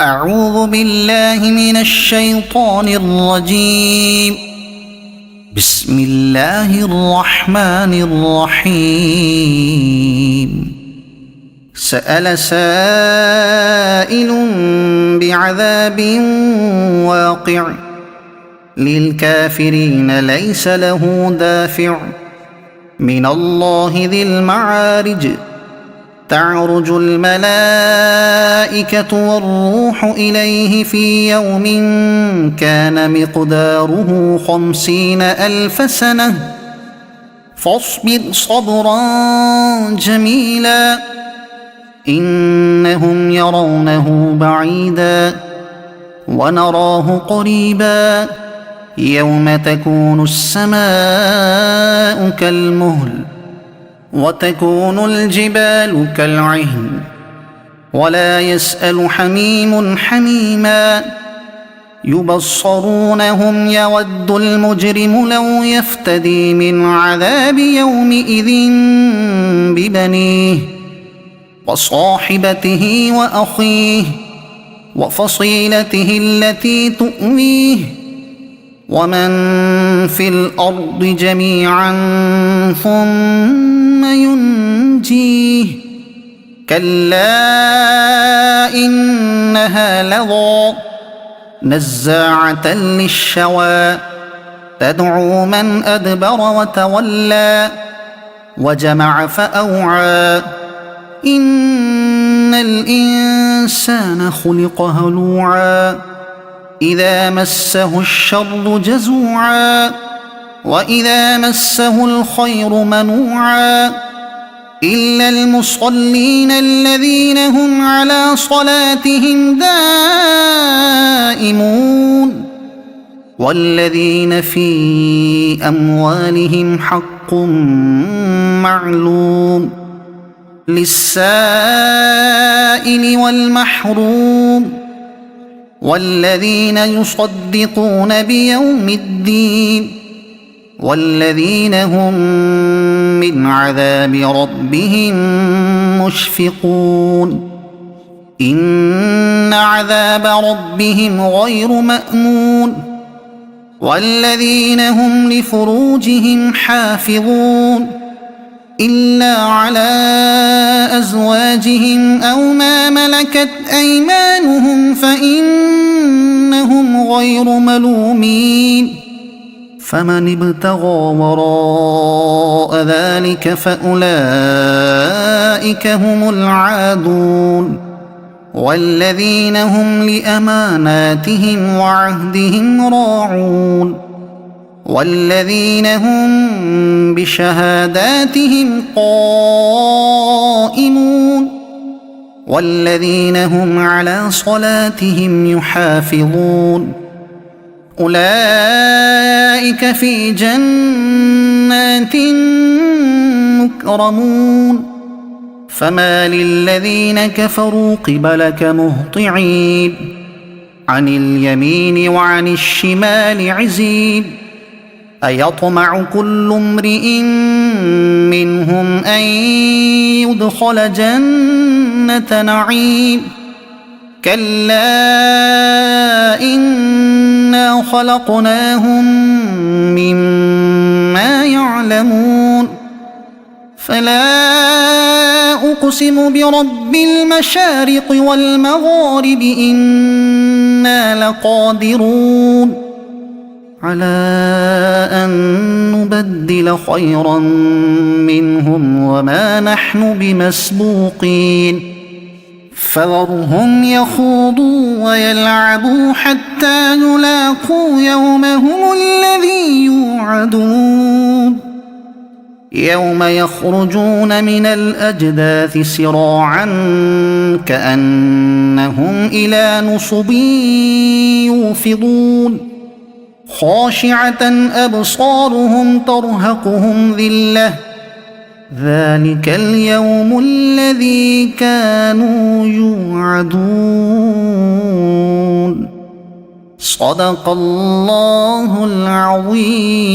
أعوذ بالله من الشيطان الرجيم. بسم الله الرحمن الرحيم. سأل سائل بعذاب واقع للكافرين ليس له دافع من الله ذي المعارج. تعرج الملائكة والروح إليه في يوم كان مقداره 50,000 سنة فاصبر صبرا جميلا إنهم يرونه بعيدا ونراه قريبا يوم تكون السماء كالمهل وتكون الجبال كالعهن ولا يسأل حميم حميما يبصرونهم يود المجرم لو يفتدي من عذاب يومئذ ببنيه وصاحبته وأخيه وفصيلته التي تؤويه ومن في الأرض جميعا ثم ينجيه كلا إنها لظى نزاعة للشوى تدعو من أدبر وتولى وجمع فأوعى إن الإنسان خلق هلوعا إذا مسه الشر جزوعا وإذا مسه الخير منوعا إلا المصلين الذين هم على صلاتهم دائمون والذين في أموالهم حق معلوم للسائل والمحروم والذين يصدقون بيوم الدين والذين هم من عذاب ربهم مشفقون إن عذاب ربهم غير مأمون والذين هم لفروجهم حافظون إلا على أزواجهم أو ما ملكت أيمانهم فإنهم غير ملومين فمن ابتغى وراء ذلك فأولئك هم العادون والذين هم لأماناتهم وعهدهم راعون والذين هم بشهاداتهم قائمون والذين هم على صلاتهم يحافظون أولئك في جنات مكرمون فما للذين كفروا قبلك مهطعين عن اليمين وعن الشمال عزين أيطمع كل امرئ منهم أن يدخل جنة نعيم كلا إنا خلقناهم مما يعلمون فلا أقسم برب المشارق والمغارب إنا لقادرون على أن نبدل خيرا منهم وما نحن بمسبوقين فذرهم يخوضوا ويلعبوا حتى يلاقوا يومهم الذي يوعدون يوم يخرجون من الأجداث سراعا كأنهم إلى نصب يوفضون خاشعة أبصارهم ترهقهم ذلة ذلك اليوم الذي كانوا يوعدون صدق الله العظيم.